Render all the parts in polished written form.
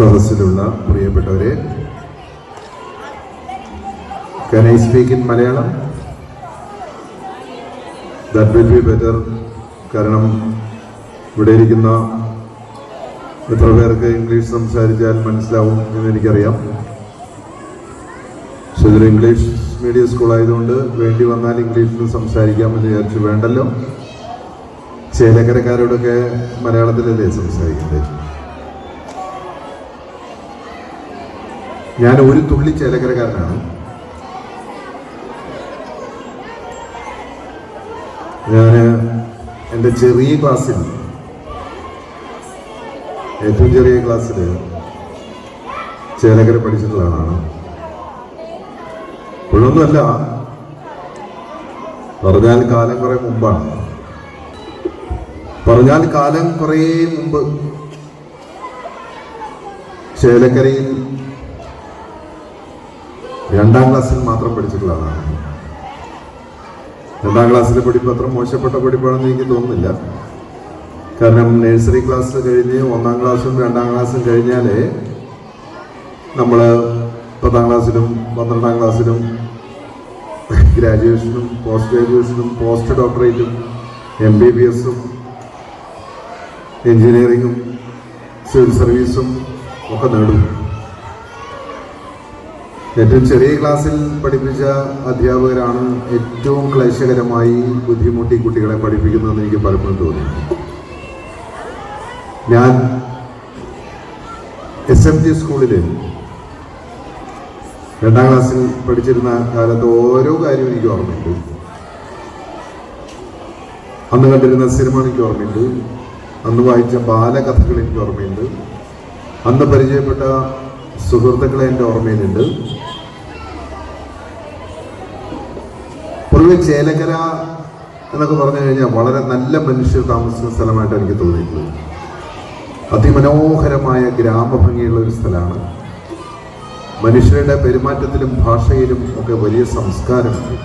സദസ്സിലുള്ള പ്രിയപ്പെട്ടവരെ, can I speak in Malayalam? That will be better. കാരണം ഇവിടെ ഇരിക്കുന്ന എത്ര പേർക്ക് ഇംഗ്ലീഷ് സംസാരിച്ചാൽ മനസ്സിലാവും എന്ന് എനിക്കറിയാം. പക്ഷെ ഇതൊരു ഇംഗ്ലീഷ് മീഡിയം സ്കൂൾ ആയതുകൊണ്ട് വേണ്ടി വന്നാൽ ഇംഗ്ലീഷിൽ സംസാരിക്കാമെന്ന് വിചാരിച്ചു. വേണ്ടല്ലോ, ചേലക്കരക്കാരോടൊക്കെ മലയാളത്തിലല്ലേ സംസാരിക്കുന്നത്. ഞാൻ ഒരു തുള്ളി ചേലക്കരക്കാരനാണ്. ഞാൻ എൻ്റെ ചെറിയ ക്ലാസ്സിൽ, ഏറ്റവും ചെറിയ ക്ലാസ്സിൽ ചേലക്കര പഠിച്ചിട്ടുള്ള ആളാണ്. ഇപ്പോഴൊന്നുമല്ല, പറഞ്ഞാൽ കാലം കുറെ മുമ്പാണ്. പറഞ്ഞാൽ കാലം കുറേ മുമ്പ് ചേലക്കരയിൽ 2ാം ക്ലാസ്സിൽ മാത്രം പഠിച്ചിട്ടുള്ള ആളാണ്. 2ാം ക്ലാസ്സിലെ പഠിപ്പ് അത്ര മോശപ്പെട്ട പഠിപ്പാണെന്ന് എനിക്ക് തോന്നുന്നില്ല. കാരണം നഴ്സറി ക്ലാസ് കഴിഞ്ഞ് 1ാം ക്ലാസ്സും 2ാം ക്ലാസ്സും കഴിഞ്ഞാലേ നമ്മൾ 10ാം ക്ലാസ്സിലും 12ാം ക്ലാസ്സിലും ഗ്രാജുവേഷനും പോസ്റ്റ് ഗ്രാജുവേഷനും പോസ്റ്റ് ഡോക്ടറേറ്റും MBBS-ഉം എൻജിനീയറിങ്ങും സിവിൽ സർവീസും ഒക്കെ നേടും. ഏറ്റവും ചെറിയ ക്ലാസ്സിൽ പഠിപ്പിച്ച അധ്യാപകരാണ് ഏറ്റവും ക്ലേശകരമായി ബുദ്ധിമുട്ടി കുട്ടികളെ പഠിപ്പിക്കുന്നതെന്ന് എനിക്ക് പലപ്പോഴും തോന്നി. ഞാൻ SMT സ്കൂളിൽ 2ാം ക്ലാസ്സിൽ പഠിച്ചിരുന്ന കാലത്ത് ഓരോ കാര്യവും എനിക്ക് ഓർമ്മയുണ്ട്. അന്ന് കണ്ടിരുന്ന സിനിമ എനിക്ക് ഓർമ്മയുണ്ട്. അന്ന് വായിച്ച ബാലകഥകൾ എനിക്ക് ഓർമ്മയുണ്ട്. അന്ന് പരിചയപ്പെട്ട സുഹൃത്തുക്കളെ എൻ്റെ ഓർമ്മയിലുണ്ട്. പൊതുവെ ചേലക്കര എന്നൊക്കെ പറഞ്ഞു കഴിഞ്ഞാൽ വളരെ നല്ല മനുഷ്യർ താമസിക്കുന്ന സ്ഥലമായിട്ട് എനിക്ക് തോന്നിയിട്ടുള്ളത്. അതിമനോഹരമായ ഗ്രാമഭംഗിയുള്ള ഒരു സ്ഥലമാണ്. മനുഷ്യരുടെ പെരുമാറ്റത്തിലും ഭാഷയിലും ഒക്കെ വലിയ സംസ്കാരമുണ്ട്.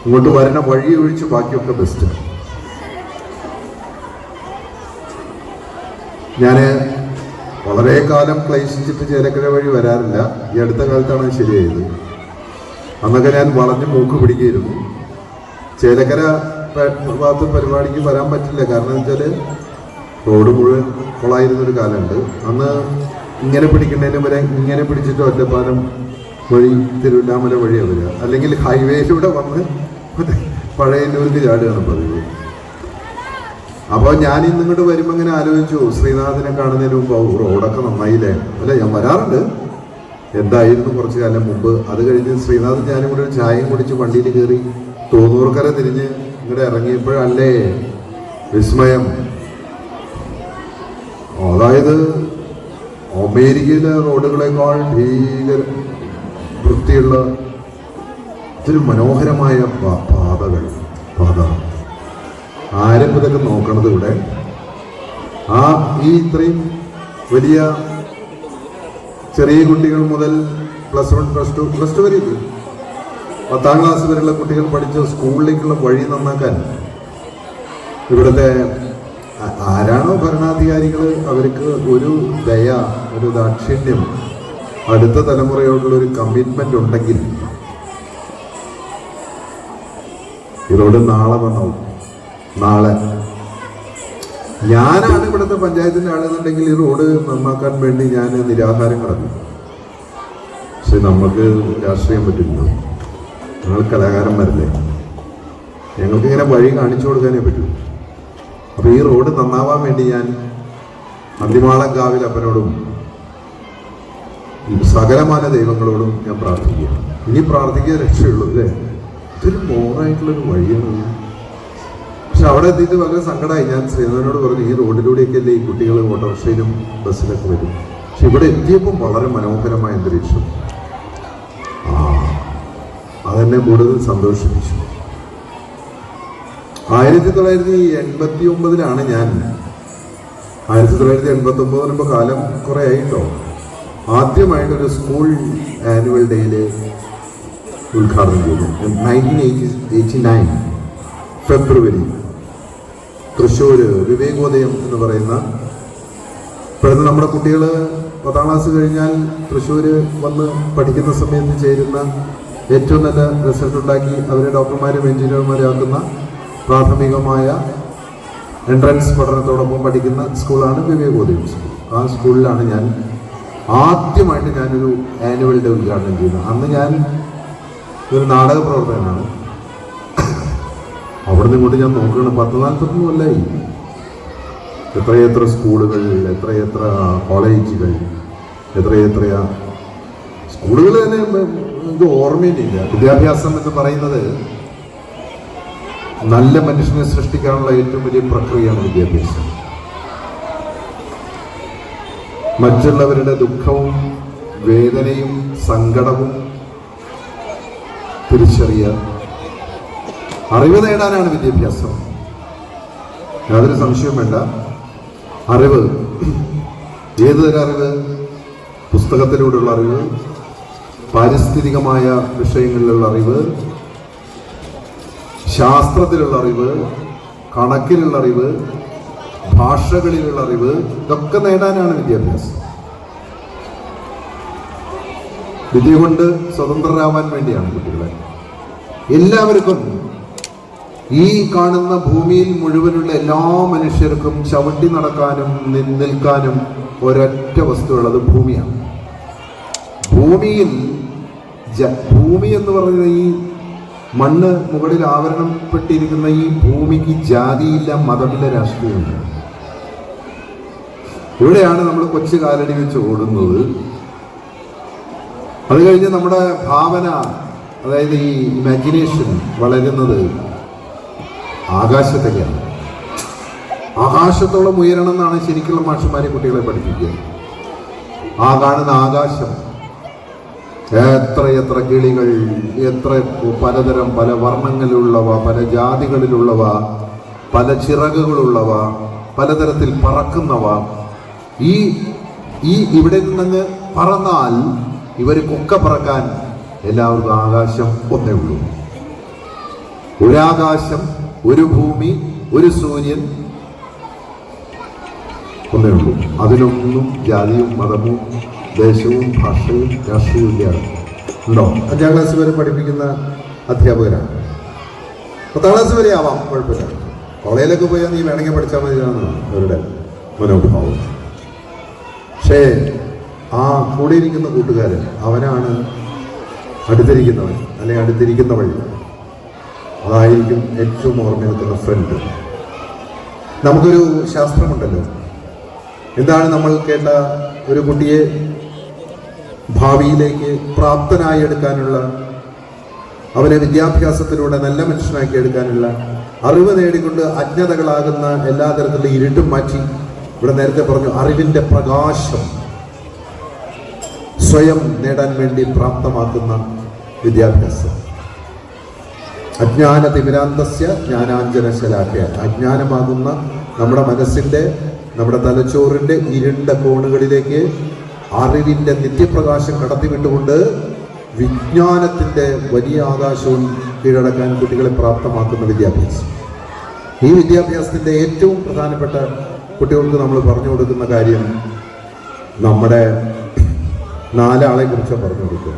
ഇങ്ങോട്ട് വരണ വഴി ഒഴിച്ച് ബാക്കിയൊക്കെ ബെസ്റ്റ്. ഞാൻ വളരെ കാലം ക്ലേശിച്ചിട്ട് ചേലക്കര വഴി വരാറില്ല. ഈ അടുത്ത കാലത്താണ് ശരിയായത്. അന്നൊക്കെ ഞാൻ വളഞ്ഞ് മൂക്ക് പിടിക്കുകയായിരുന്നു. ചേലക്കര ഭാഗത്ത് പരിപാടിക്ക് വരാൻ പറ്റില്ല. കാരണം എന്ന് വെച്ചാൽ റോഡ് മുഴുവൻ കൊളായിരുന്നൊരു കാലമുണ്ട്. അന്ന് ഇങ്ങനെ പിടിക്കുന്നതിന് വരെ ഇങ്ങനെ പിടിച്ചിട്ട് ഒറ്റപ്പാലം വഴി തിരുവല്ലാമല വഴിയാണ് വരിക. അല്ലെങ്കിൽ ഹൈവേയിലൂടെ വന്ന് പഴയന്നൂർക്ക് ചാടുകയാണ് പതിവ്. അപ്പോൾ ഞാൻ ഇന്നിങ്ങോട്ട് വരുമ്പോൾ ഇങ്ങനെ ആലോചിച്ചു, ശ്രീനാഥിനെ കാണുന്നതിന് മുമ്പ് റോഡൊക്കെ നന്നായില്ലേ. അല്ല, ഞാൻ വരാറുണ്ട്. എന്തായിരുന്നു കുറച്ച് കാലം മുമ്പ്. അത് കഴിഞ്ഞ് ശ്രീനാഥ് ഞാനും കൂടെ ഒരു ചായയും കുടിച്ച് വണ്ടിയിൽ കയറി തോന്നൂർക്കര തിരിഞ്ഞ് ഇങ്ങോട്ട് ഇറങ്ങിയപ്പോഴല്ലേ വിസ്മയം. അതായത് അമേരിക്കയിലെ റോഡുകളെക്കാൾ ഭീകര വൃത്തിയുള്ള ഇത്തിരി മനോഹരമായ പാത. ആരും ഇതൊക്കെ നോക്കണത് ഇവിടെ. ഈ ഇത്രയും വലിയ ചെറിയ കുട്ടികൾ മുതൽ +1 +2 വരെ 10ാം ക്ലാസ് വരെയുള്ള കുട്ടികൾ പഠിച്ച സ്കൂളിലേക്കുള്ള വഴി നന്നാക്കാൻ ഇവിടുത്തെ ആരാണോ ഭരണാധികാരികൾ അവർക്ക് ഒരു ദയ, ഒരു ദാക്ഷിണ്യം, അടുത്ത തലമുറയോടുള്ളൊരു കമ്മിറ്റ്മെന്റ് ഉണ്ടെങ്കിൽ ഈ റോഡ് നാളെ നന്നാവും. നാളെ ഞാനാണ് ഇവിടുത്തെ പഞ്ചായത്തിൻ്റെ ആളെന്നുണ്ടെങ്കിൽ ഈ റോഡ് നന്നാക്കാൻ വേണ്ടി ഞാൻ നിരാഹാരം കിടക്കും. പക്ഷെ നമുക്ക് രാഷ്ട്രീയം പറ്റില്ലല്ലോ. ഞങ്ങൾ കലാകാരന്മാരല്ലേ, ഞങ്ങൾക്കിങ്ങനെ വഴി കാണിച്ചു കൊടുക്കാനേ പറ്റൂ. അപ്പോൾ ഈ റോഡ് നന്നാവാൻ വേണ്ടി ഞാൻ അന്തിമാളങ്കാവിൽ അപ്പനോടും സകലമാന ദൈവങ്ങളോടും ഞാൻ പ്രാർത്ഥിക്കുകയാണ്. ഇനി പ്രാർത്ഥിക്കുക രക്ഷയുള്ളൂ അല്ലേ. ഇതൊരു മോറായിട്ടുള്ളൊരു വഴിയാണ്. പക്ഷെ അവിടെ എത്തിയിട്ട് വളരെ സങ്കടമായി. ഞാൻ ശ്രീധരനോട് പറഞ്ഞു, ഈ റോഡിലൂടെയൊക്കെയല്ലേ ഈ കുട്ടികൾ ഓട്ടോറിക്ഷയിലും ബസ്സിലൊക്കെ വരും. പക്ഷെ ഇവിടെ എത്തിയപ്പോൾ വളരെ മനോഹരമായ അന്തരീക്ഷം. അതെന്നെ കൂടുതൽ സന്തോഷിപ്പിച്ചു. 1989 ഞാൻ 1989 പറയുമ്പോൾ കാലം കുറേ ആയിട്ടോ. ആദ്യമായിട്ടൊരു സ്കൂൾ ആനുവൽ ഡേയില് ഉദ്ഘാടനം ചെയ്തു. 1989 ഫെബ്രുവരി തൃശ്ശൂർ വിവേകോദയം എന്ന് പറയുന്ന ഇപ്പോഴത്തെ നമ്മുടെ കുട്ടികൾ 10ാം ക്ലാസ് കഴിഞ്ഞാൽ തൃശ്ശൂർ വന്ന് പഠിക്കുന്ന സമയത്ത് ചേരുന്ന ഏറ്റവും നല്ല റിസൾട്ട് ഉണ്ടാക്കി അവരെ ഡോക്ടർമാരും എഞ്ചിനീയർമാരും ആക്കുന്ന പ്രാഥമികമായ എൻട്രൻസ് പഠനത്തോടൊപ്പം പഠിക്കുന്ന സ്കൂളാണ് വിവേകോദയം സ്കൂൾ. ആ സ്കൂളിലാണ് ഞാൻ ആദ്യമായിട്ട് ഞാനൊരു ആനുവൽ ഡേ ഉദ്ഘാടനം ചെയ്യുന്നത്. അന്ന് ഞാൻ ഒരു നാടക പ്രവർത്തകനാണ്. അവിടെ നിന്ന് ഇങ്ങോട്ട് ഞാൻ നോക്കുകയാണ്, 40-41 കൊല്ലമായി. എത്രയെത്ര സ്കൂളുകൾ, എത്രയെത്ര കോളേജുകൾ, എത്രയെത്രയാ സ്കൂളുകൾ തന്നെ എനിക്ക് ഓർമ്മയില്ല. വിദ്യാഭ്യാസം എന്ന് പറയുന്നത് നല്ല മനുഷ്യനെ സൃഷ്ടിക്കാനുള്ള ഏറ്റവും വലിയ പ്രക്രിയയാണ് വിദ്യാഭ്യാസം. മറ്റുള്ളവരുടെ ദുഃഖവും വേദനയും സങ്കടവും തിരിച്ചറിയുക, അറിവ് നേടാനാണ് വിദ്യാഭ്യാസം. യാതൊരു സംശയവും വേണ്ട. അറിവ്, ഏതുതരം അറിവ്? പുസ്തകത്തിലൂടെയുള്ള അറിവ്, പാരിസ്ഥിതികമായ വിഷയങ്ങളിലുള്ള അറിവ്, ശാസ്ത്രത്തിലുള്ള അറിവ്, കണക്കിലുള്ള അറിവ്, ഭാഷകളിലുള്ള അറിവ്, ഇതൊക്കെ നേടാനാണ് വിദ്യാഭ്യാസം. വിദ്യ കൊണ്ട് സ്വതന്ത്രരാവാൻ വേണ്ടിയാണ് കുട്ടികളെ. എല്ലാവർക്കും, ഈ കാണുന്ന ഭൂമിയിൽ മുഴുവനുള്ള എല്ലാ മനുഷ്യർക്കും ചവിട്ടി നടക്കാനും നിൽക്കാനും ഒരൊറ്റ വസ്തുവുള്ളത് ഭൂമിയാണ്. ഭൂമി എന്ന് പറയുന്ന ഈ മണ്ണ് മുകളിൽ ആവരണപ്പെട്ടിരിക്കുന്ന ഈ ഭൂമിക്ക് ജാതിയില്ല, മതമില്ല, രാഷ്ട്രീയമില്ല. ഇവിടെയാണ് നമ്മൾ കൊച്ചു കാലടി വെച്ച് ഓടുന്നത്. അത് കഴിഞ്ഞ് നമ്മുടെ ഭാവന, അതായത് ഈ ഇമാജിനേഷൻ വളരുന്നത് ആകാശത്തേക്കാണ്. ആകാശത്തോളം ഉയരണം എന്നാണ് ശരിക്കുള്ള മാഷന്മാരെ കുട്ടികളെ പഠിപ്പിക്കുക. ആ കാണുന്ന ആകാശം, എത്ര കിളികൾ, എത്ര പലതരം പല വർണ്ണങ്ങളിലുള്ളവ, പല ജാതികളിലുള്ളവ, പല ചിറകുകളുള്ളവ, പലതരത്തിൽ പറക്കുന്നവ. ഈ ഇവിടെ നിന്നങ്ങ് പറന്നാൽ ഇവർക്കൊക്കെ പറക്കാൻ എല്ലാവർക്കും ആകാശം ഒന്നേ ഉള്ളൂ. ഒരാകാശം, ഒരു ഭൂമി, ഒരു സൂര്യൻ, ഒന്നേ ഉള്ളൂ. അതിലൊന്നും ജാതിയും മതവും ദേശവും ഭാഷയും രാഷ്ട്രീയവും ഇല്ല. ഉണ്ടോ? 5ാം ക്ലാസ് വരെ പഠിപ്പിക്കുന്ന അധ്യാപകരാണ്. 10ാം ക്ലാസ് വരെ ആവാം, കുഴപ്പമില്ല. കോളേജിലൊക്കെ പോയാൽ നീ വേണമെങ്കിൽ പഠിച്ചാൽ മതിയാണെന്നാണ് അവരുടെ മനോഭാവം. പക്ഷേ ആ കൂടിയിരിക്കുന്ന കൂട്ടുകാരൻ, അവനാണ് അടുത്തിരിക്കുന്നവൻ അല്ലെങ്കിൽ അടുത്തിരിക്കുന്നവൾ. അതായിരിക്കും ഏറ്റവും ഓർമ്മ നിൽക്കുന്ന ഫ്രണ്ട്. നമുക്കൊരു ശാസ്ത്രമുണ്ടല്ലോ, എന്താണ് നമ്മൾ കേട്ട ഒരു കുട്ടിയെ ഭാവിയിലേക്ക് പ്രാപ്തനായി എടുക്കാനുള്ള, അവനെ വിദ്യാഭ്യാസത്തിലൂടെ നല്ല മനുഷ്യനാക്കി എടുക്കാനുള്ള, അറിവ് നേടിക്കൊണ്ട് അജ്ഞതകളാകുന്ന എല്ലാ തരത്തിലുള്ള ഇരുട്ടും മാറ്റി, ഇവിടെ നേരത്തെ പറഞ്ഞു അറിവിൻ്റെ പ്രകാശം സ്വയം നേടാൻ വേണ്ടി പ്രാപ്തമാക്കുന്ന വിദ്യാഭ്യാസം. അജ്ഞാന തിമിരാന്തസ്യ ജ്ഞാനാഞ്ജന ശലാഖ്യ. അജ്ഞാനമാകുന്ന നമ്മുടെ മനസ്സിൻ്റെ, നമ്മുടെ തലച്ചോറിൻ്റെ ഇരുണ്ട കോണുകളിലേക്ക് അറിവിൻ്റെ നിത്യപ്രകാശം കടത്തിവിട്ടുകൊണ്ട് വിജ്ഞാനത്തിൻ്റെ വലിയ ആകാശവും കീഴടക്കാൻ കുട്ടികളെ പ്രാപ്തമാക്കുന്ന വിദ്യാഭ്യാസം. ഈ വിദ്യാഭ്യാസത്തിൻ്റെ ഏറ്റവും പ്രധാനപ്പെട്ട കുട്ടികൾക്ക് നമ്മൾ പറഞ്ഞു കൊടുക്കുന്ന കാര്യം നമ്മുടെ 4 ആളെ കുറിച്ച് പറഞ്ഞു കൊടുക്കുക.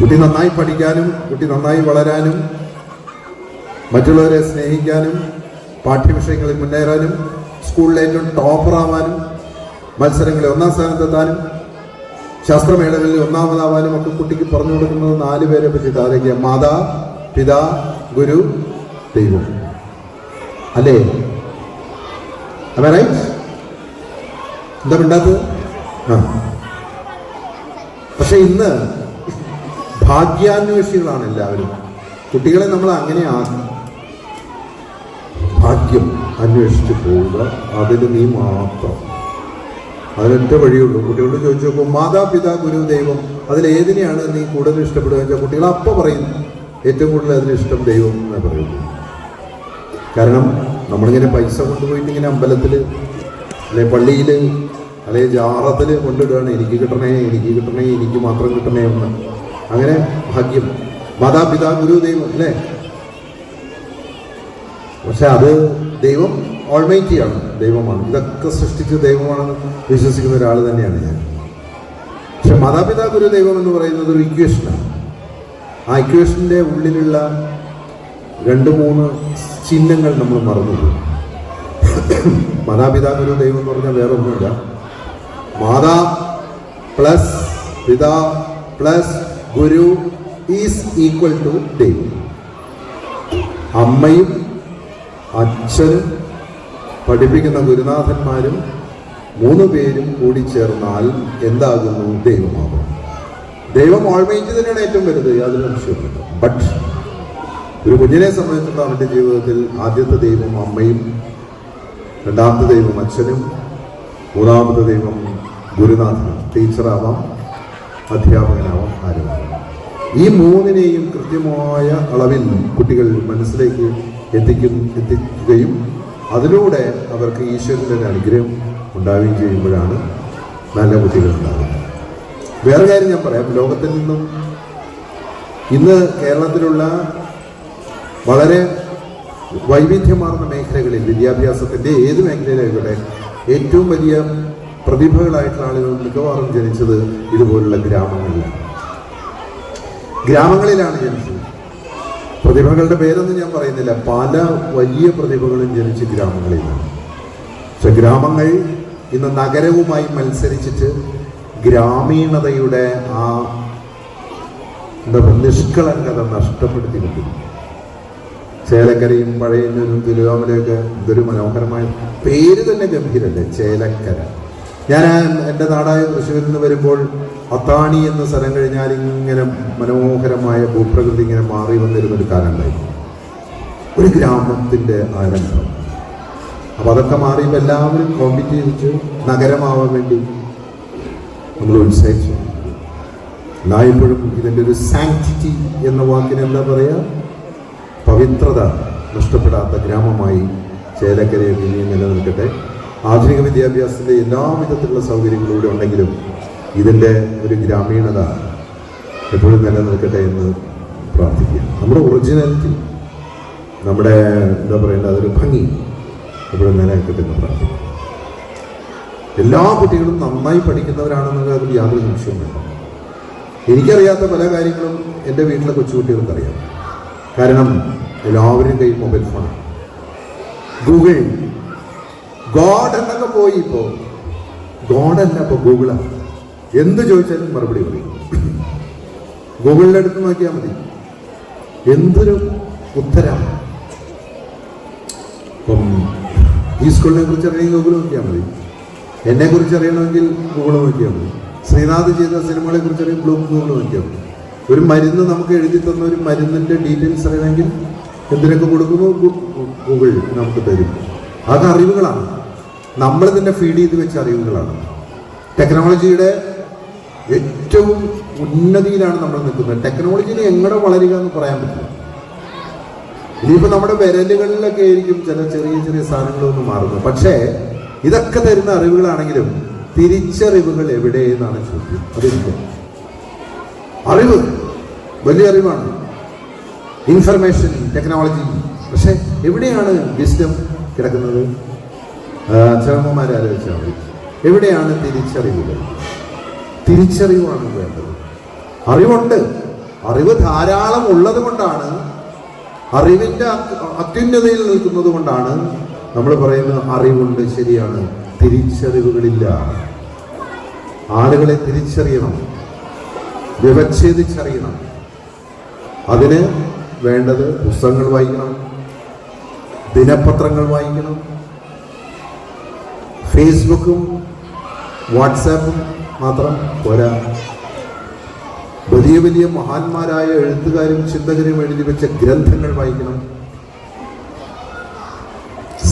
കുട്ടി നന്നായി പഠിക്കാനും, കുട്ടി നന്നായി വളരാനും, മറ്റുള്ളവരെ സ്നേഹിക്കാനും, പാഠ്യവിഷയങ്ങളിൽ മുന്നേറാനും, സ്കൂളിൽ ഏറ്റവും ടോപ്പറാവാനും, മത്സരങ്ങളിൽ 1ാം സ്ഥാനത്തെത്താനും, ശാസ്ത്രമേളകളിൽ 1ാമതാവാനും ഒക്കെ കുട്ടിക്ക് പറഞ്ഞു കൊടുക്കുന്നത് 4 പേരെ പറ്റി. ആരൊക്കെയാ? മാതാ, പിതാ, ഗുരു, ദൈവം. അല്ലേ? റൈറ്റ്? എന്താ മിണ്ടാത്തത്? പക്ഷെ ഇന്ന് ഭാഗ്യാന്വേഷികളാണ് എല്ലാവരും. കുട്ടികളെ നമ്മൾ അങ്ങനെ ഭാഗ്യം അന്വേഷിച്ച് പോവുക, അതിന് നീ മാത്രം. അതിനൊറ്റ വഴിയുള്ളൂ. കുട്ടികളോട് ചോദിച്ചു നോക്കും, മാതാപിതാ ഗുരു ദൈവം, അതിലേതിനെയാണ് നീ കൂടുതൽ ഇഷ്ടപ്പെടുക വെച്ചാൽ കുട്ടികൾ അപ്പം പറയും ഏറ്റവും കൂടുതൽ അതിനിഷ്ടം ദൈവം എന്നേ പറയുള്ളൂ. കാരണം നമ്മളിങ്ങനെ പൈസ കൊണ്ടുപോയിട്ട് ഇങ്ങനെ അമ്പലത്തിൽ അല്ലെ പള്ളിയിൽ അല്ലെ ജാറത്തിൽ കൊണ്ടിടുകയാണ്, എനിക്ക് കിട്ടണേ, എനിക്ക് കിട്ടണേ, എനിക്ക് മാത്രം കിട്ടണേ എന്ന്. അങ്ങനെ ഭാഗ്യം, മാതാപിതാ ഗുരു ദൈവം അല്ലേ? പക്ഷെ അത് ദൈവം ഓൾമൈറ്റിയാണ്, ദൈവമാണ്. ഇതൊക്കെ സൃഷ്ടിച്ച ദൈവമാണെന്ന് വിശ്വസിക്കുന്ന ഒരാൾ തന്നെയാണ് ഞാൻ. പക്ഷെ മാതാപിതാ ഗുരു ദൈവം എന്ന് പറയുന്നത് ഒരു ഇക്വേഷനാണ്. ആ ഇക്വേഷൻ്റെ ഉള്ളിലുള്ള 2-3 ചിഹ്നങ്ങൾ നമ്മൾ മറന്നുപോകും. മാതാപിതാ ഗുരു ദൈവം എന്ന് പറഞ്ഞാൽ വേറെ ഒന്നുമില്ല. മാതാ പ്ലസ് പിതാ പ്ലസ് ഗുരു ഈസ് ഈക്വൽ ടു ദൈവം. അമ്മയും അച്ഛനും പഠിപ്പിക്കുന്ന ഗുരുനാഥന്മാരും 3 പേരും കൂടി ചേർന്നാൽ എന്താകുന്നു? ദൈവമാകും. ദൈവം ഓൾമൈറ്റ് തന്നെയാണ് ഏറ്റവും വലുത്, യാതൊരു സംശയമില്ല. ബട്ട് ഒരു കുഞ്ഞിനെ സംബന്ധിച്ചിടത്തോളം അവൻ്റെ ജീവിതത്തിൽ ആദ്യത്തെ ദൈവം അമ്മയും, രണ്ടാമത്തെ ദൈവം അച്ഛനും, മൂന്നാമത്തെ ദൈവം ഗുരുനാഥനും. ടീച്ചറാവാം, അധ്യാപകനാവാം, ആരുമാവാം. ഈ 3നെയും കൃത്യമായ അളവിൽ കുട്ടികൾ മനസ്സിലേക്ക് എത്തിക്കുകയും അതിലൂടെ അവർക്ക് ഈശ്വരൻ്റെ ഒരു അനുഗ്രഹം ഉണ്ടാവുകയും ചെയ്യുമ്പോഴാണ് നല്ല കുട്ടികൾ ഉണ്ടാകുന്നത്. വേറെ കാര്യം ഞാൻ പറയാം. ലോകത്തിൽ നിന്നും ഇന്ന് കേരളത്തിലുള്ള വളരെ വൈവിധ്യമാർന്ന മേഖലകളിൽ, വിദ്യാഭ്യാസത്തിൻ്റെ ഏത് മേഖലയിലായിക്കോട്ടെ, ഏറ്റവും വലിയ പ്രതിഭകളായിട്ടുള്ള ആളുകൾ മിക്കവാറും ജനിച്ചത് ഇതുപോലുള്ള ഗ്രാമങ്ങളിലാണ് ജനിച്ചത്. പ്രതിഭകളുടെ പേരൊന്നും ഞാൻ പറയുന്നില്ല, പല വലിയ പ്രതിഭകളും ജനിച്ച് ഗ്രാമങ്ങളിലാണ്. പക്ഷെ ഗ്രാമങ്ങൾ ഇന്ന് നഗരവുമായി മത്സരിച്ചിട്ട് ഗ്രാമീണതയുടെ ആ നിഷ്കളങ്കത നഷ്ടപ്പെടുത്തിക്കൊണ്ടിരിക്കും. ചേലക്കരയും പഴയന്നൂരും തിരുവാമലയൊക്കെ ഇതൊരു മനോഹരമായ പേര് തന്നെ ഗംഭീരല്ലേ, ചേലക്കര. ഞാൻ എൻ്റെ നാടായ തൃശ്ശൂരിൽ നിന്ന് വരുമ്പോൾ അത്താണി എന്ന സ്ഥലം കഴിഞ്ഞാൽ ഇങ്ങനെ മനോഹരമായ ഭൂപ്രകൃതി ഇങ്ങനെ മാറി വന്നിരുന്നൊരു കാലം ഉണ്ടായിരുന്നു, ഒരു ഗ്രാമത്തിൻ്റെ ആരംഭം. അപ്പം അതൊക്കെ മാറിയപ്പോൾ എല്ലാവരും കോമ്പീറ്റ് ചെയ്തിട്ട് നഗരമാവാൻ വേണ്ടി നമ്മൾ ഉത്സാഹിച്ചു. എല്ലായ്പ്പോഴും ഇതിൻ്റെ ഒരു സാങ്ക്ടിറ്റി എന്ന വാക്കിന് എന്താ പറയുക, പവിത്രത നഷ്ടപ്പെടാത്ത ഗ്രാമമായി ചേലക്കരയെ ഇനിയും നിലനിൽക്കട്ടെ. ആധുനിക വിദ്യാഭ്യാസത്തിൻ്റെ എല്ലാ വിധത്തിലുള്ള സൗകര്യങ്ങളും ഇവിടെ ഉണ്ടെങ്കിലും ഇതിൻ്റെ ഒരു ഗ്രാമീണത എപ്പോഴും നിലനിൽക്കട്ടെ എന്ന് പ്രാർത്ഥിക്കുക. നമ്മുടെ ഒറിജിനാലിറ്റി, നമ്മുടെ എന്താ പറയേണ്ടത്, അതൊരു ഭംഗി എപ്പോഴും നിലനിൽക്കട്ടെ എന്ന് പ്രാർത്ഥിക്കുക. എല്ലാ കുട്ടികളും നന്നായി പഠിക്കുന്നവരാണെന്നുള്ള അതിൽ യാതൊരു സംശയവുമില്ല. എനിക്കറിയാത്ത പല കാര്യങ്ങളും എൻ്റെ വീട്ടിലെ കൊച്ചുകുട്ടികൾക്കറിയാം. കാരണം എല്ലാവരും കയ്യിൽ മൊബൈൽ ഫോണാണ്. ഗൂഗിൾ, ഗോഡ് എന്നൊക്കെ പോയി. ഇപ്പോൾ ഗോഡല്ല, ഇപ്പോൾ ഗൂഗിളാണ്. എന്ത് ചോദിച്ചാലും മറുപടി പറയും. ഗൂഗിളിൻ്റെ അടുത്ത് നോക്കിയാൽ മതി, എന്തൊരു ഉത്തരമാണ്. ഇപ്പം ഈ സ്കൂളിനെ കുറിച്ച് അറിയണമെങ്കിൽ ഗൂഗിൾ നോക്കിയാൽ മതി, എന്നെക്കുറിച്ച് അറിയണമെങ്കിൽ ഗൂഗിൾ നോക്കിയാൽ മതി, ശ്രീനാഥ് ചെയ്ത സിനിമകളെ കുറിച്ച് അറിയാൻ ഗൂഗിൾ നോക്കിയാൽ മതി. ഒരു മരുന്ന് നമുക്ക് എഴുതി തന്ന ഒരു മരുന്നിൻ്റെ ഡീറ്റെയിൽസ് അറിയണമെങ്കിൽ എന്തിനൊക്കെ കൊടുക്കുന്നു, ഗൂഗിൾ നമുക്ക് തരും. അത് അറിവുകളാണ്, നമ്മളിതിൻ്റെ ഫീഡ് ചെയ്ത് വെച്ച അറിവുകളാണ്. ടെക്നോളജിയുടെ ഏറ്റവും ഉന്നതിയിലാണ് നമ്മൾ നിൽക്കുന്നത്. ടെക്നോളജിനെ എങ്ങനെ വളരുക എന്ന് പറയാൻ പറ്റില്ല. ഇനിയിപ്പോൾ നമ്മുടെ വിരലുകളിലൊക്കെ ആയിരിക്കും ചില ചെറിയ ചെറിയ സാധനങ്ങളൊന്നും മാറുന്നത്. പക്ഷേ ഇതൊക്കെ തരുന്ന അറിവുകളാണെങ്കിലും തിരിച്ചറിവുകൾ എവിടെയെന്നാണ് ചോദ്യം. അതില്ല. അറിവ് വലിയ അറിവാണ്, ഇൻഫർമേഷൻ ടെക്നോളജി. പക്ഷെ എവിടെയാണ് വിസ്ഡം കിടക്കുന്നത്? അച്ഛനമ്മമാരെ ആലോചിച്ചാൽ മതി. എവിടെയാണ് തിരിച്ചറിവുകൾ? തിരിച്ചറിവാണ് വേണ്ടത്. അറിവുണ്ട്, അറിവ് ധാരാളം ഉള്ളത് കൊണ്ടാണ്, അറിവിൻ്റെ അത്യുന്നതയിൽ നിൽക്കുന്നത് കൊണ്ടാണ് നമ്മൾ പറയുന്നത് അറിവുണ്ട്. ശരിയാണ്, തിരിച്ചറിവുകളില്ല. ആളുകളെ തിരിച്ചറിയണം, വിവച്ഛേദിച്ചറിയണം. അതിന് വേണ്ടത് പുസ്തകങ്ങൾ വായിക്കണം, ദിനപത്രങ്ങൾ വായിക്കണം. ഫേസ്ബുക്കും വാട്സാപ്പും മാത്രം പോരാ. വലിയ വലിയ മഹാന്മാരായ എഴുത്തുകാരും ചിന്തകരും എഴുതി വെച്ച ഗ്രന്ഥങ്ങൾ വായിക്കണം.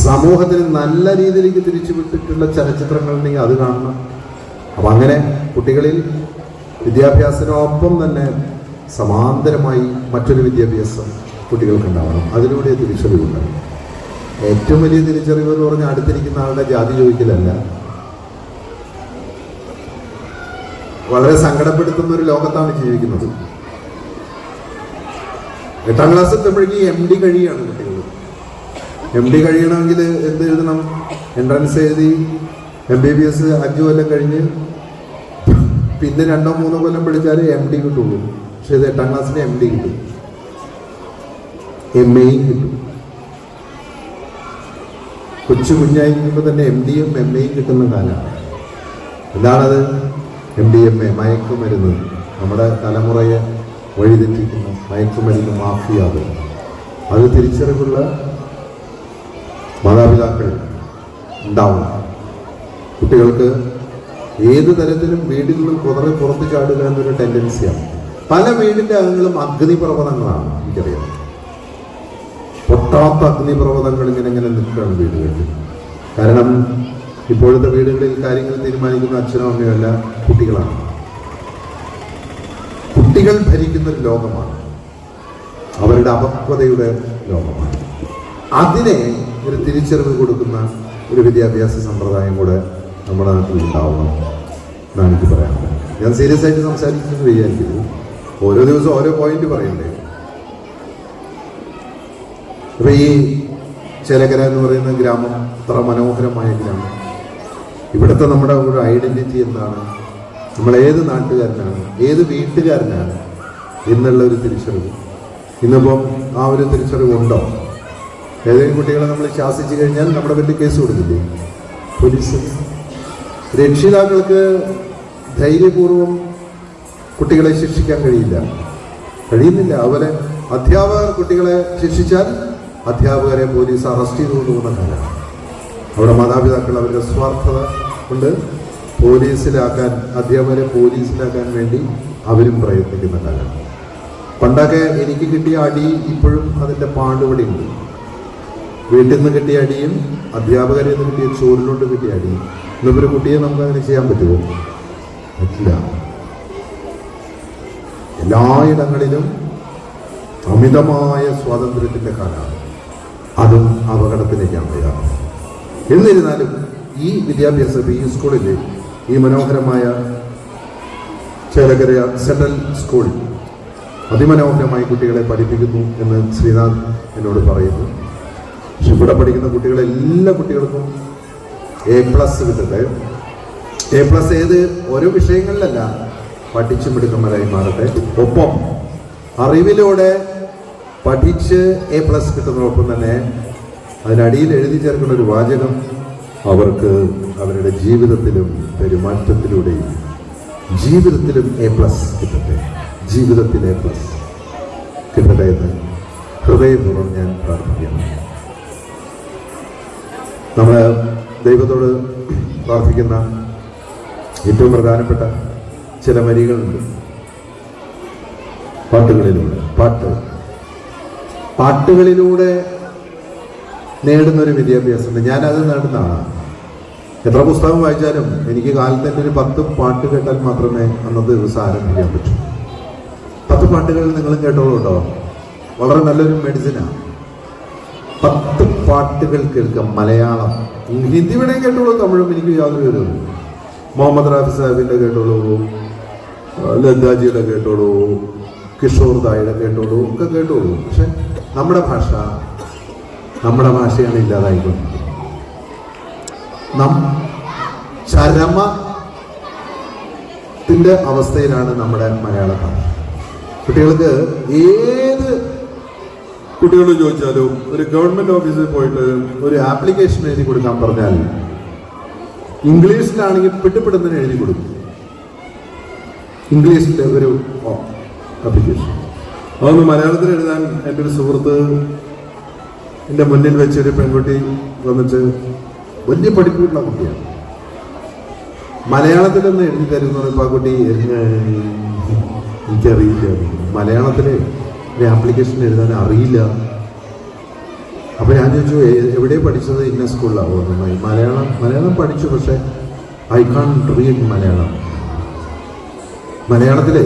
സമൂഹത്തിന് നല്ല രീതിയിലേക്ക് തിരിച്ചു വിട്ടിട്ടുള്ള ചലച്ചിത്രങ്ങൾ ഉണ്ടെങ്കിൽ അത് കാണണം. അപ്പം അങ്ങനെ കുട്ടികളിൽ വിദ്യാഭ്യാസത്തിനൊപ്പം തന്നെ സമാന്തരമായി മറ്റൊരു വിദ്യാഭ്യാസം കുട്ടികൾക്കുണ്ടാവണം. അതിലൂടെ തിരിച്ചറിവുണ്ടാകും. ഏറ്റവും വലിയ തിരിച്ചറിവ് എന്ന് പറഞ്ഞാൽ അടുത്തിരിക്കുന്ന ആളുടെ ജാതി ചോദിക്കലല്ല. വളരെ സങ്കടപ്പെടുത്തുന്ന ഒരു ലോകത്താണ് ജീവിക്കുന്നത്. 8ാം ക്ലാസ് എത്തുമ്പോഴേക്കും MD കഴിയാണ് കുട്ടികൾ. MD കഴിയണമെങ്കിൽ എന്ത് എഴുതണം? എൻട്രൻസ് എഴുതി MBBS 5 കൊല്ലം കഴിഞ്ഞ് പിന്നെ 2-3 കൊല്ലം പഠിച്ചാലേ MD കിട്ടുള്ളൂ. പക്ഷെ ഇത് 8ാം ക്ലാസ്സിന് MD കിട്ടും, MAയും കിട്ടും. കുഞ്ഞായിരിക്കുമ്പോൾ തന്നെ MDയും MAയും കിട്ടുന്ന കാലമാണ്. എന്താണത്? MDMA, മയക്കുമരുന്ന്. നമ്മുടെ തലമുറയെ വഴിതെറ്റിക്കുന്ന മയക്കുമരുന്ന് മാഫിയ. അത് തിരിച്ചറിവുള്ള മാതാപിതാക്കൾ ഉണ്ടാവണം. കുട്ടികൾക്ക് ഏത് തരത്തിലും വീട്ടിൽ നിന്ന് പുറത്ത് ചാടുക എന്നൊരു ടെൻഡൻസിയാണ്. പല വീടിൻ്റെ അകങ്ങളും അഗ്നിപർവ്വതങ്ങളാണ്. എനിക്കറിയാം, പൊട്ടാത്ത അഗ്നിപർവ്വതങ്ങൾ ഇങ്ങനെ നിൽക്കുകയാണ് വീടുകളിൽ. കാരണം ഇപ്പോഴത്തെ വീടുകളിൽ കാര്യങ്ങൾ തീരുമാനിക്കുന്ന അച്ഛനോ അമ്മയോ അല്ല, കുട്ടികളാണ്. കുട്ടികൾ ഭരിക്കുന്നൊരു ലോകമാണ്, അവരുടെ അപക്വതയുടെ ലോകമാണ്. അതിനെ ഒരു തിരിച്ചറിവ് കൊടുക്കുന്ന ഒരു വിദ്യാഭ്യാസ സമ്പ്രദായം കൂടെ നമ്മുടെ നാട്ടിൽ ഉണ്ടാവണം എന്നാണ് എനിക്ക് പറയാനുള്ളത്. ഞാൻ സീരിയസ് ആയിട്ട് സംസാരിക്കുന്നത് വിചാരിക്കുന്നു, ഓരോ ദിവസവും ഓരോ പോയിന്റ് പറയണ്ടേ. അപ്പൊ ഈ ചേലക്കര എന്ന് പറയുന്ന ഗ്രാമം അത്ര മനോഹരമായ ഗ്രാമം. ഇവിടുത്തെ നമ്മുടെ ഒരു ഐഡന്റിറ്റി എന്താണ്, നമ്മൾ ഏത് നാട്ടുകാരനാണ്, ഏത് വീട്ടുകാരനാണ് എന്നുള്ള ഒരു തിരിച്ചറിവ്. ഇന്നിപ്പം ആ ഒരു തിരിച്ചറിവുണ്ടോ? ഏതെങ്കിലും കുട്ടികളെ നമ്മൾ ശാസിച്ചു കഴിഞ്ഞാൽ നമ്മുടെ പേരിൽ കേസ് കൊടുക്കില്ലേ പോലീസ്? രക്ഷിതാക്കൾക്ക് ധൈര്യപൂർവം കുട്ടികളെ ശിക്ഷിക്കാൻ കഴിയുന്നില്ല. അവരെ അധ്യാപകർ കുട്ടികളെ ശിക്ഷിച്ചാൽ അധ്യാപകരെ പോലീസ് അറസ്റ്റ് ചെയ്തു കൊണ്ടുപോകുന്ന കാലമാണ്. അവിടെ മാതാപിതാക്കൾ അവരുടെ സ്വാർത്ഥത കൊണ്ട് അധ്യാപകരെ പോലീസിലാക്കാൻ വേണ്ടി അവരും പ്രയത്നിക്കുന്ന കാലമാണ്. പണ്ടൊക്കെ എനിക്ക് കിട്ടിയ അടി ഇപ്പോഴും അതിൻ്റെ പാടുപടിയുണ്ട്. വീട്ടിൽ നിന്ന് കിട്ടിയ അടിയും അധ്യാപകരിൽ നിന്ന് കിട്ടിയ ചോറിലോട്ട് കിട്ടിയ അടിയും. ഇന്നൊരു കുട്ടിയെ നമുക്ക് അങ്ങനെ ചെയ്യാൻ പറ്റുമോ? പറ്റില്ല. എല്ലായിടങ്ങളിലും അമിതമായ സ്വാതന്ത്ര്യത്തിൻ്റെ കാലമാണ്. അതും അപകടത്തിലേക്കാണ് വരിക. എന്നിരുന്നാലും ഈ വിദ്യാഭ്യാസം ഈ സ്കൂളിൽ, ഈ മനോഹരമായ ചേലക്കര സെൻട്രൽ സ്കൂൾ അതിമനോഹരമായി കുട്ടികളെ പഠിപ്പിക്കുന്നു എന്ന് ശ്രീനാഥ് എന്നോട് പറയുന്നു. പക്ഷെ ഇവിടെ പഠിക്കുന്ന കുട്ടികളെ എല്ലാ കുട്ടികൾക്കും A+ കിട്ടട്ടെ. A+ ഏത് ഓരോ വിഷയങ്ങളിലല്ല, പഠിച്ചു മിടുക്കന്മാരായി മാറട്ടെ. ഒപ്പം അറിവിലൂടെ പഠിച്ച് A+ കിട്ടുന്നതോടൊപ്പം തന്നെ അതിനടിയിൽ എഴുതി ചേർക്കുന്ന ഒരു വാചകം, അവർക്ക് അവരുടെ ജീവിതത്തിലും പെരുമാറ്റത്തിലൂടെയും ജീവിതത്തിലും A+ കിട്ടട്ടെ, ജീവിതത്തിൽ A+ കിട്ടട്ടെ എന്ന് ഹൃദയപൂർവ്വം ഞാൻ പ്രാർത്ഥിക്കുന്നു. നമ്മൾ ദൈവത്തോട് പ്രാർത്ഥിക്കുന്ന ഏറ്റവും പ്രധാനപ്പെട്ട ചില വരികളുണ്ട് പാട്ടുകളിലൂടെ നേടുന്നൊരു വിദ്യാഭ്യാസമുണ്ട്. ഞാനത് നേടുന്നതാണ്. എത്ര പുസ്തകം വായിച്ചാലും എനിക്ക് കാലത്ത് തന്നെ ഒരു 10 പാട്ട് കേട്ടാൽ മാത്രമേ അന്നത്തെ ദിവസം ആരംഭിക്കാൻ പറ്റൂ. 10 പാട്ടുകൾ നിങ്ങളും കേട്ടോളൂ കേട്ടോ, വളരെ നല്ലൊരു മെഡിസിനാണ്. 10 പാട്ടുകൾ കേൾക്കാം. മലയാളം, ഹിന്ദി വേണമെങ്കിൽ കേട്ടോളൂ, തമിഴും എനിക്ക് യാതൊരു വിവരവും. മുഹമ്മദ് റാഫി സാഹിബിൻ്റെ കേട്ടോളൂ, ലതാജിയുടെ കേട്ടോളൂ, കിഷോർ ദായുടെ കേട്ടോളൂ, ഒക്കെ കേട്ടോളൂ. പക്ഷെ നമ്മുടെ ഭാഷയാണ് ഇല്ലാതായിക്കൊണ്ടിരിക്കുന്നത്. ചരമത്തിൻ്റെ അവസ്ഥയിലാണ് നമ്മുടെ മലയാള ഭാഷ. കുട്ടികൾക്ക് ഏത് കുട്ടികളോട് ചോദിച്ചാലും ഒരു ഗവൺമെൻറ് ഓഫീസിൽ പോയിട്ട് ഒരു ആപ്ലിക്കേഷൻ എഴുതി കൊടുക്കാൻ പറഞ്ഞാൽ ഇംഗ്ലീഷിലാണെങ്കിൽ പെട്ടുപെടുന്നതിന് എഴുതി കൊടുക്കും. ഇംഗ്ലീഷിൻ്റെ ഒരു ആപ്ലിക്കേഷൻ അതൊന്ന് മലയാളത്തിൽ എഴുതാൻ എൻ്റെ ഒരു സുഹൃത്ത് എൻ്റെ മുന്നിൽ വെച്ചൊരു പെൺകുട്ടി വന്നിട്ട്, വലിയ പഠിപ്പുള്ള കുട്ടിയാണ്, മലയാളത്തിലൊന്ന് എഴുതി തരുന്ന ആ കുട്ടി എനിക്കറിയില്ല, മലയാളത്തിൽ ഒരു ആപ്ലിക്കേഷൻ എഴുതാൻ അറിയില്ല. അപ്പോൾ ഞാൻ ചോദിച്ചു, എവിടെ പഠിച്ചത്? ഇന്ന സ്കൂളിലാണ്. ഓർമ്മ മലയാളം പഠിച്ചു, പക്ഷേ ഐ കാൺ റീഡ് മലയാളം. മലയാളത്തിൽ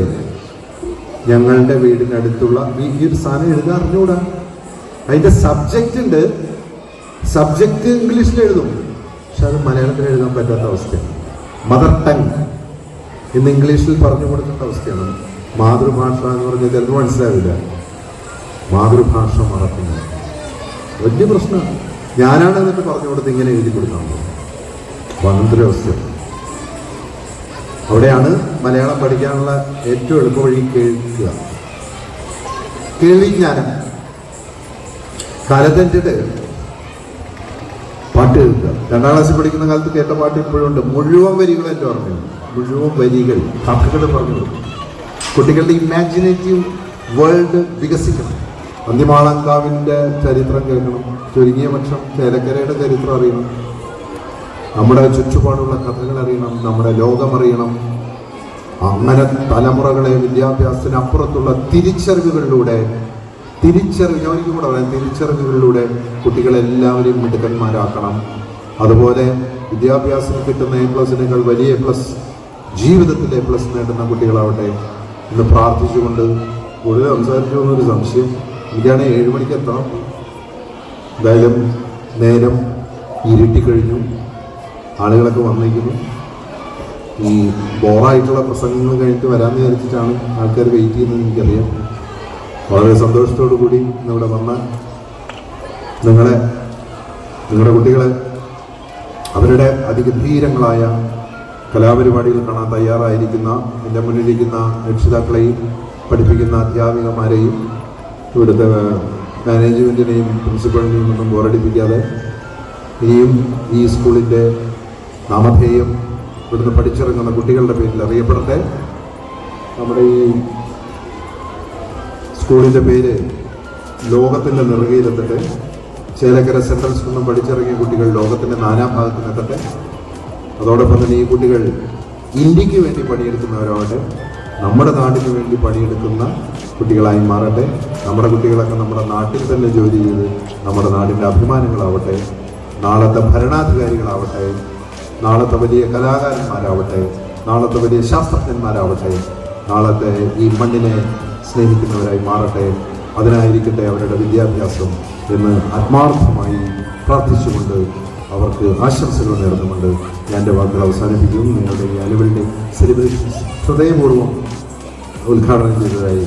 ഞങ്ങളുടെ വീടിനടുത്തുള്ള ഈ ഒരു സാധനം എഴുതാൻ അറിഞ്ഞുകൂടാ. അതിൻ്റെ സബ്ജക്റ്റ് ഉണ്ട്, സബ്ജക്റ്റ് ഇംഗ്ലീഷിൽ എഴുതും, പക്ഷെ അത് മലയാളത്തിൽ എഴുതാൻ പറ്റാത്ത അവസ്ഥയാണ്. മദർ ടങ് ഇന്ന് ഇംഗ്ലീഷിൽ പറഞ്ഞു കൊടുക്കേണ്ട അവസ്ഥയാണ്. മാതൃഭാഷ എന്ന് പറഞ്ഞാൽ ചിലപ്പോൾ മനസ്സിലാവില്ല, മാതൃഭാഷ മറക്കുന്നു, വലിയ പ്രശ്നമാണ്. ഞാനാണ് എന്നിട്ട് പറഞ്ഞു കൊടുത്ത് ഇങ്ങനെ എഴുതി കൊടുക്കണം. വനന്തരവസ്ഥ. അവിടെയാണ് മലയാളം പഠിക്കാനുള്ള ഏറ്റവും എളുപ്പ വഴി കേൾക്കുക. കേൾവിജ്ഞാനം. കാലത്തഞ്ചിട്ട് പാട്ട് കേൾക്കുക. 2ാം ക്ലാസ്സിൽ പഠിക്കുന്ന കാലത്ത് കേട്ട പാട്ട് ഇപ്പോഴും ഉണ്ട്. മുഴുവൻ വരികൾ എൻ്റെ ഓർമ്മയുണ്ട്. മുഴുവൻ വരികൾ കഥകൾ പറഞ്ഞു കൊടുക്കും. കുട്ടികളുടെ ഇമാജിനേറ്റീവ് വേൾഡ് വികസിക്കണം. അന്തിമാളങ്കാവിൻ്റെ ചരിത്രം കേൾക്കണം. ചുരുങ്ങിയ പക്ഷം ചേലക്കരയുടെ ചരിത്രം അറിയണം. നമ്മുടെ ചുറ്റുപാടുള്ള കഥകൾ അറിയണം. നമ്മുടെ ലോകമറിയണം. അങ്ങനെ തലമുറകളെ വിദ്യാഭ്യാസത്തിന് അപ്പുറത്തുള്ള തിരിച്ചറിവുകളിലൂടെ ഞാൻ ഒരിക്കലും കൂടെ പറയാം, തിരിച്ചറിവുകളിലൂടെ കുട്ടികളെല്ലാവരെയും മിടുക്കന്മാരാക്കണം. അതുപോലെ വിദ്യാഭ്യാസത്തിന് കിട്ടുന്ന A+നേക്കാൾ വലിയ A+, ജീവിതത്തിൽ A+ നേടുന്ന കുട്ടികളാവട്ടെ എന്ന് പ്രാർത്ഥിച്ചുകൊണ്ട് കൂടുതൽ സംസാരിച്ചു എന്നൊരു സംശയം. എനിക്കാണെങ്കിൽ 7 മണിക്ക് എത്തണം. എന്തായാലും നേരം ഇരുട്ടിക്കഴിഞ്ഞു. ആളുകളൊക്കെ വന്നിരിക്കുന്നു. ഈ ബോറായിട്ടുള്ള പ്രസംഗങ്ങൾ കഴിഞ്ഞിട്ട് വരാമെന്ന് വിചാരിച്ചിട്ടാണ് ആൾക്കാർ വെയിറ്റ് ചെയ്യുന്നത്. എനിക്കറിയാം. വളരെ സന്തോഷത്തോടു കൂടി ഇന്നിവിടെ വന്ന നിങ്ങളുടെ കുട്ടികളെ അവരുടെ അതിഗംഭീരങ്ങളായ കലാപരിപാടികൾ കാണാൻ തയ്യാറായിരിക്കുന്ന എൻ്റെ മുന്നിലിരിക്കുന്ന രക്ഷിതാക്കളെയും പഠിപ്പിക്കുന്ന അധ്യാപികമാരെയും ഇവിടുത്തെ മാനേജ്മെൻറ്റിനെയും പ്രിൻസിപ്പളിനെയും ഒന്നും ബോറടിപ്പിക്കാതെ ഇനിയും ഈ സ്കൂളിൻ്റെ നാമധേയം ഇവിടുന്ന് പഠിച്ചിറങ്ങുന്ന കുട്ടികളുടെ പേരിൽ അറിയപ്പെടട്ടെ. നമ്മുടെ ഈ സ്കൂളിൻ്റെ പേര് ലോകത്തിൻ്റെ നെറുകയിലെത്തട്ടെ. ചേലക്കര സെൻട്രൽ സ്കൂളിൽ നിന്നും പഠിച്ചിറങ്ങിയ കുട്ടികൾ ലോകത്തിൻ്റെ നാനാഭാഗത്തിനെത്തട്ടെ. അതോടൊപ്പം തന്നെ ഈ കുട്ടികൾ ഇന്ത്യക്ക് വേണ്ടി പണിയെടുക്കുന്നവരാവട്ടെ, നമ്മുടെ നാടിന് വേണ്ടി പണിയെടുക്കുന്ന കുട്ടികളായി മാറട്ടെ. നമ്മുടെ കുട്ടികളൊക്കെ നമ്മുടെ നാട്ടിൽ തന്നെ ജോലി ചെയ്ത് നമ്മുടെ നാടിൻ്റെ അഭിമാനങ്ങളാവട്ടെ. നാളത്തെ ഭരണാധികാരികളാവട്ടെ, നാളത്തെ വലിയ കലാകാരന്മാരാവട്ടെ, നാളത്തെ വലിയ ശാസ്ത്രജ്ഞന്മാരാവട്ടെ, നാളത്തെ ഈ മണ്ണിനെ സ്നേഹിക്കുന്നവരായി മാറട്ടെ. അതിനായിരിക്കട്ടെ അവരുടെ വിദ്യാഭ്യാസം എന്ന് ആത്മാർത്ഥമായി പ്രാർത്ഥിച്ചുകൊണ്ട് അവർക്ക് ആശംസകൾ നേർന്നുകൊണ്ട് ഞാൻ എൻ്റെ വാക്കുകൾ അവസാനിപ്പിക്കുന്നു. നിങ്ങളുടെ ഈ ആനുവൽ ഡേ സെലിബ്രേഷൻസ് ഹൃദയപൂർവ്വം ഉദ്ഘാടനം ചെയ്തതായി